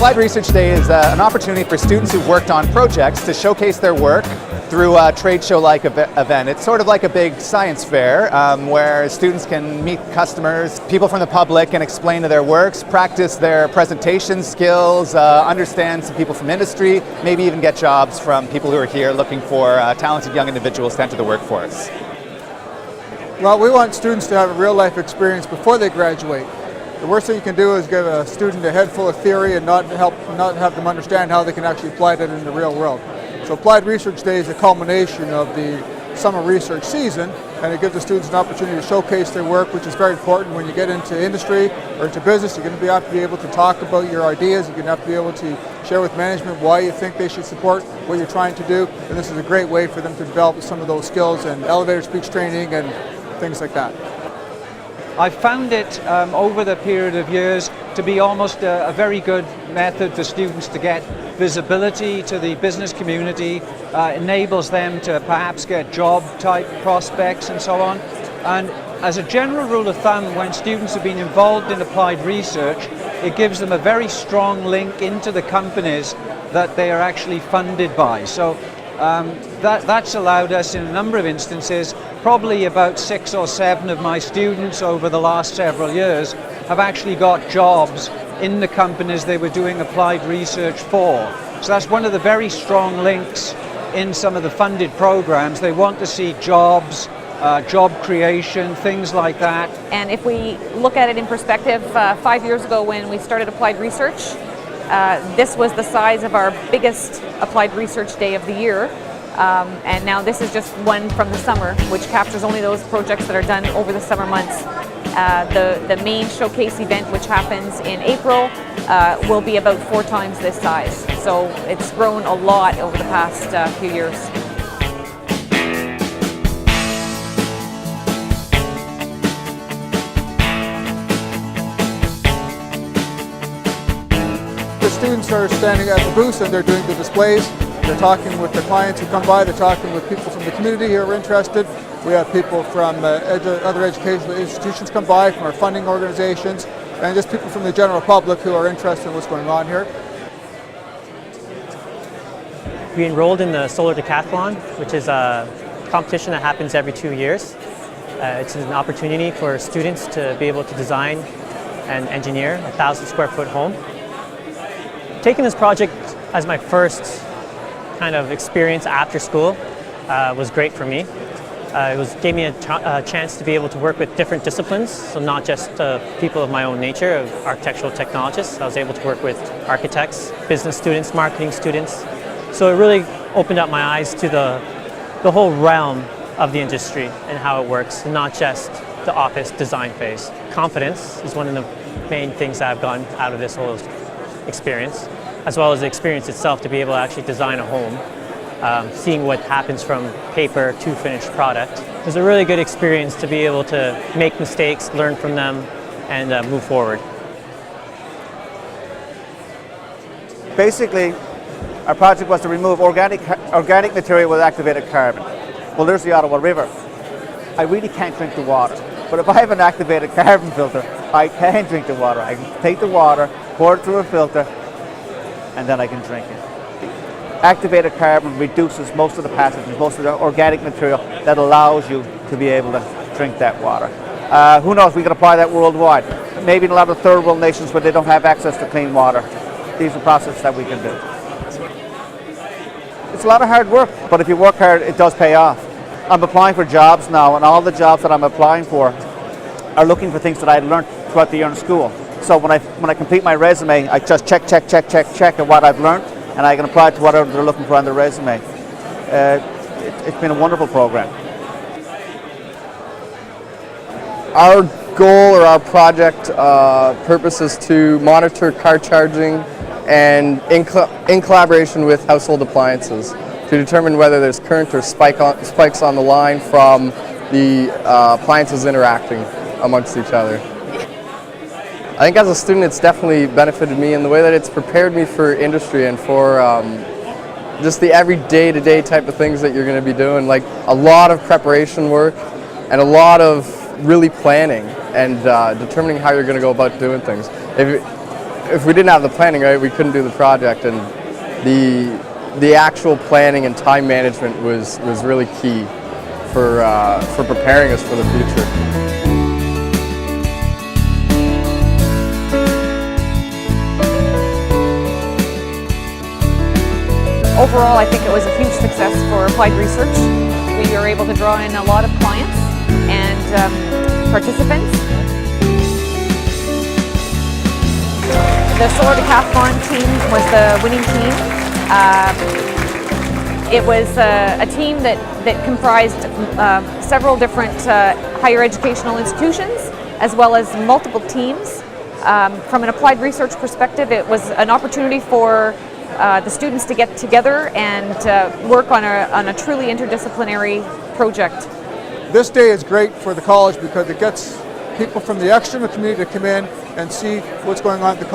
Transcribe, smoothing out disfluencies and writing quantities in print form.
Applied Research Day is an opportunity for students who've worked on projects to showcase their work through a trade show-like event. It's sort of like a big science fair where students can meet customers, people from the public, and explain to their works, practice their presentation skills, understand some people from industry, maybe even get jobs from people who are here looking for talented young individuals to enter the workforce. Well, we want students to have a real-life experience before they graduate. The worst thing you can do is give a student a head full of theory and not have them understand how they can actually apply that in the real world. So Applied Research Day is a culmination of the summer research season, and it gives the students an opportunity to showcase their work, which is very important when you get into industry or into business. You're going to have to be able to talk about your ideas. You're going to have to be able to share with management why you think they should support what you're trying to do, and this is a great way for them to develop some of those skills and elevator speech training and things like that. I've found it over the period of years to be almost a very good method for students to get visibility to the business community, enables them to perhaps get job type prospects and so on. And as a general rule of thumb, when students have been involved in applied research, it gives them a very strong link into the companies that they are actually funded by. So that's allowed us in a number of instances. Probably about 6 or 7 of my students over the last several years have actually got jobs in the companies they were doing applied research for. So that's one of the very strong links in some of the funded programs. They want to see jobs, job creation, things like that. And if we look at it in perspective, 5 years ago when we started applied research, this was the size of our biggest applied research day of the year. And now this is just one from the summer, which captures only those projects that are done over the summer months. The main showcase event, which happens in April, will be about 4 times this size. So it's grown a lot over the past few years. The students are standing at the booths and they're doing the displays. They're talking with the clients who come by. They're talking with people from the community who are interested. We have people from other educational institutions come by, from our funding organizations, and just people from the general public who are interested in what's going on here. We enrolled in the Solar Decathlon, which is a competition that happens every 2 years. It's an opportunity for students to be able to design and engineer a 1,000-square-foot home. Taking this project as my first kind of experience after school was great for me. It gave me a chance to be able to work with different disciplines, so not just people of my own nature, of architectural technologists. I was able to work with architects, business students, marketing students. So it really opened up my eyes to the whole realm of the industry and how it works, not just the office design phase. Confidence is one of the main things that I've gotten out of this whole experience, as well as the experience itself to be able to actually design a home, seeing what happens from paper to finished product. It was a really good experience to be able to make mistakes, learn from them, and move forward. Basically, our project was to remove organic material with activated carbon. Well, there's the Ottawa River. I really can't drink the water, but if I have an activated carbon filter, I can drink the water. I can take the water, pour it through a filter, and then I can drink it. Activated carbon reduces most of the pathogens, most of the organic material that allows you to be able to drink that water. Who knows, we can apply that worldwide. Maybe in a lot of third world nations where they don't have access to clean water. These are processes that we can do. It's a lot of hard work, but if you work hard, it does pay off. I'm applying for jobs now, and all the jobs that I'm applying for are looking for things that I learned throughout the year in school. So when I complete my resume, I just check at what I've learned, and I can apply it to whatever they're looking for on their resume. It's been a wonderful program. Our goal or our project purpose is to monitor car charging and in collaboration with household appliances to determine whether there's current or spikes on the line from the appliances interacting amongst each other. I think as a student it's definitely benefited me in the way that it's prepared me for industry and for just the every day-to-day type of things that you're going to be doing, like a lot of preparation work and a lot of really planning and determining how you're going to go about doing things. if we didn't have the planning right, we couldn't do the project, and the actual planning and time management was really key for preparing us for the future. Overall, I think it was a huge success for applied research. We were able to draw in a lot of clients and participants. The Solar Decathlon team was the winning team. It was a team that comprised several different higher educational institutions, as well as multiple teams. From an applied research perspective, it was an opportunity for the students to get together and work on a truly interdisciplinary project. This day is great for the college because it gets people from the external community to come in and see what's going on at the college.